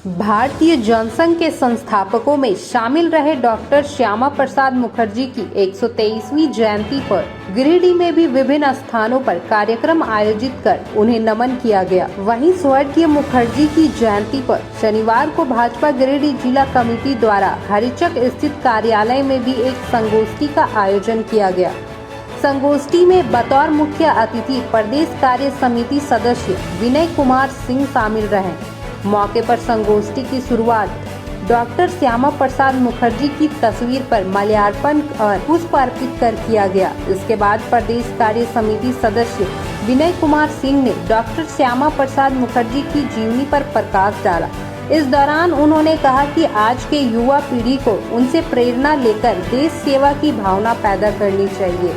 भारतीय जनसंघ के संस्थापकों में शामिल रहे डॉक्टर श्यामा प्रसाद मुखर्जी की 123वीं जयंती पर गिरिडीह में भी विभिन्न स्थानों पर कार्यक्रम आयोजित कर उन्हें नमन किया गया। वहीं स्वर्गीय मुखर्जी की जयंती पर शनिवार को भाजपा गिरिडीह जिला कमेटी द्वारा हरिचक स्थित कार्यालय में भी एक संगोष्ठी का आयोजन किया गया। संगोष्ठी में बतौर मुख्य अतिथि प्रदेश कार्य समिति सदस्य विनय कुमार सिंह शामिल रहे। मौके पर संगोष्ठी की शुरुआत डॉक्टर श्यामा प्रसाद मुखर्जी की तस्वीर पर माल्यार्पण और पुष्प अर्पित कर किया गया। इसके बाद प्रदेश कार्य समिति सदस्य विनय कुमार सिंह ने डॉक्टर श्यामा प्रसाद मुखर्जी की जीवनी पर प्रकाश डाला। इस दौरान उन्होंने कहा कि आज के युवा पीढ़ी को उनसे प्रेरणा लेकर देश सेवा की भावना पैदा करनी चाहिए।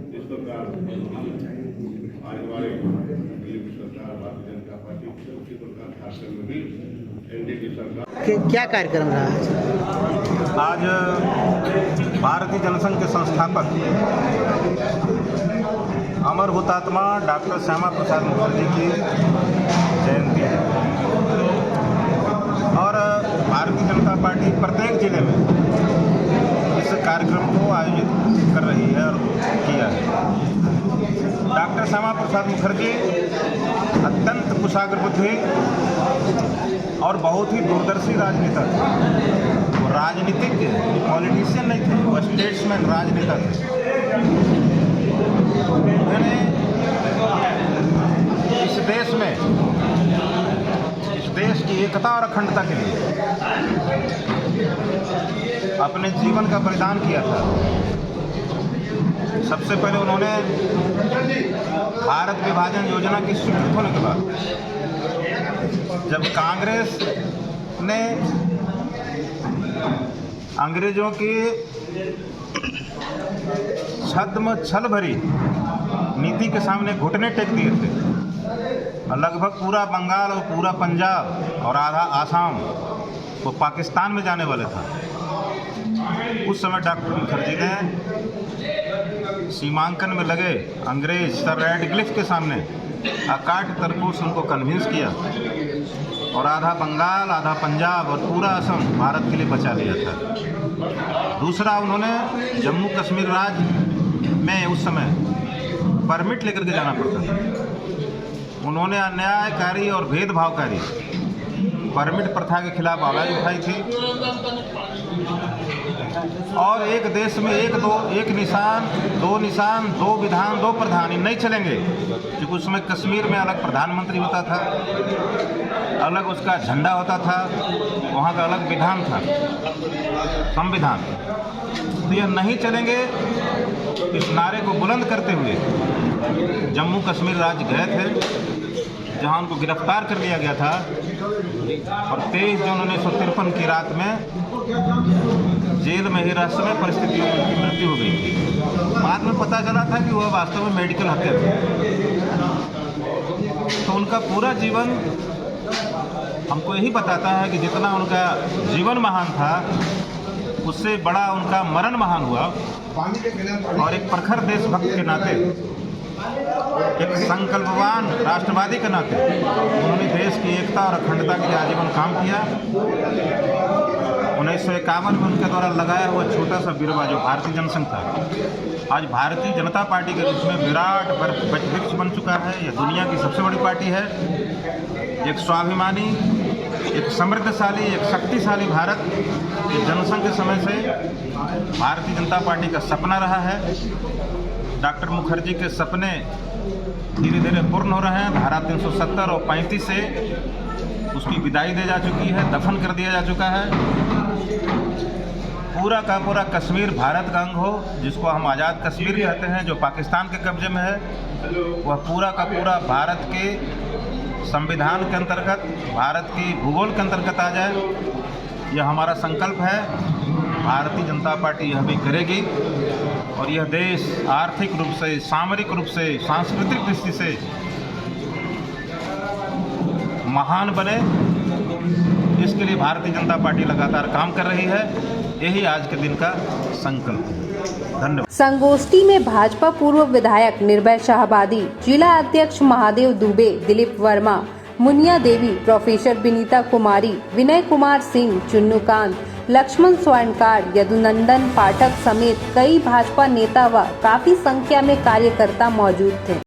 इस प्रकार आज हमारे सरकार भारतीय जनता पार्टी उसी प्रकार झारखंड में भी एनडीए की सरकार। क्या कार्यक्रम रहा आज भारतीय जनसंघ के संस्थापक अमर हुतात्मा डॉक्टर श्यामा प्रसाद मुखर्जी की जयंती है और भारतीय जनता पार्टी प्रत्येक जिले में इस कार्यक्रम को आयोजित कर रही है और किया है। डॉक्टर श्यामा प्रसाद मुखर्जी अत्यंत कुशाग्र बुद्धि और बहुत ही दूरदर्शी राजनेता थे। वो राजनीतिज्ञ पॉलिटिशियन नहीं थे, वो स्टेट्समैन राजनेता थे। उन्होंने इस देश की एकता और अखंडता के लिए अपने जीवन का बलिदान किया था। सबसे पहले उन्होंने भारत विभाजन योजना की स्वीकृत होने के बाद जब कांग्रेस ने अंग्रेजों की छल भरी नीति के सामने घुटने टेक दिए थे, लगभग पूरा बंगाल और पूरा पंजाब और आधा आसाम वो पाकिस्तान में जाने वाले था। उस समय डॉक्टर मुखर्जी ने सीमांकन में लगे अंग्रेज सर रेडक्लिफ के सामने अकाट तरपूस उनको कन्विंस किया और आधा बंगाल, आधा पंजाब और पूरा असम भारत के लिए बचा लिया था। दूसरा, उन्होंने जम्मू कश्मीर राज्य में उस समय परमिट लेकर के जाना पड़ता था। उन्होंने अन्यायकारी और भेदभावकारी परमिट प्रथा के खिलाफ आवाज़ उठाई थी और एक देश में एक निशान, दो विधान, दो प्रधान नहीं चलेंगे, क्योंकि उस समय कश्मीर में अलग प्रधानमंत्री होता था, अलग उसका झंडा होता था, वहाँ का अलग विधान था, संविधान। तो यह नहीं चलेंगे, इस नारे को बुलंद करते हुए जम्मू कश्मीर राज्य गए थे, जहां उनको गिरफ्तार कर लिया गया था और 23 जून 1953 की रात में जेल में ही रहस्यमय परिस्थितियों में उनकी मृत्यु हो गई थी। बाद में पता चला था कि वह वास्तव में मेडिकल हत्या थी। तो उनका पूरा जीवन हमको यही बताता है कि जितना उनका जीवन महान था, उससे बड़ा उनका मरण महान हुआ। और एक प्रखर देशभक्त के नाते, एक संकल्पवान राष्ट्रवादी के नाते उन्होंने देश की एकता और अखंडता के लिए आजीवन काम किया। 1951 में उनके द्वारा लगाया हुआ छोटा सा बिरवा जो भारतीय जनसंघ था, आज भारतीय जनता पार्टी के रूप में विराट वृक्ष बन चुका है। यह दुनिया की सबसे बड़ी पार्टी है। एक स्वाभिमानी, एक समृद्धशाली, एक शक्तिशाली भारत ये जनसंघ के समय से भारतीय जनता पार्टी का सपना रहा है। डॉक्टर मुखर्जी के सपने धीरे धीरे पूर्ण हो रहे हैं। धारा 370 और 35 से उसकी विदाई दी जा चुकी है, दफन कर दिया जा चुका है। पूरा का पूरा कश्मीर भारत का अंग हो, जिसको हम आज़ाद कश्मीर कहते हैं, जो पाकिस्तान के कब्जे में है, वह पूरा का पूरा भारत के संविधान के अंतर्गत, भारत की भूगोल के अंतर्गत आ जाए। यह हमारा संकल्प है। भारतीय जनता पार्टी यह भी करेगी और यह देश आर्थिक रूप से, सामरिक रूप से, सांस्कृतिक दृष्टि से महान बने, इसके लिए भारतीय जनता पार्टी लगातार काम कर रही है। यही आज के दिन का संकल्प है। धन्यवाद। संगोष्ठी में भाजपा पूर्व विधायक निर्भय शाहबादी, जिला अध्यक्ष महादेव दुबे, दिलीप वर्मा, मुनिया देवी, प्रोफेसर विनीता कुमारी, विनय कुमार सिंह, चुन्नूकांत, लक्ष्मण स्वर्णकार, यदुनंदन पाठक समेत कई भाजपा नेता व काफी संख्या में कार्यकर्ता मौजूद थे।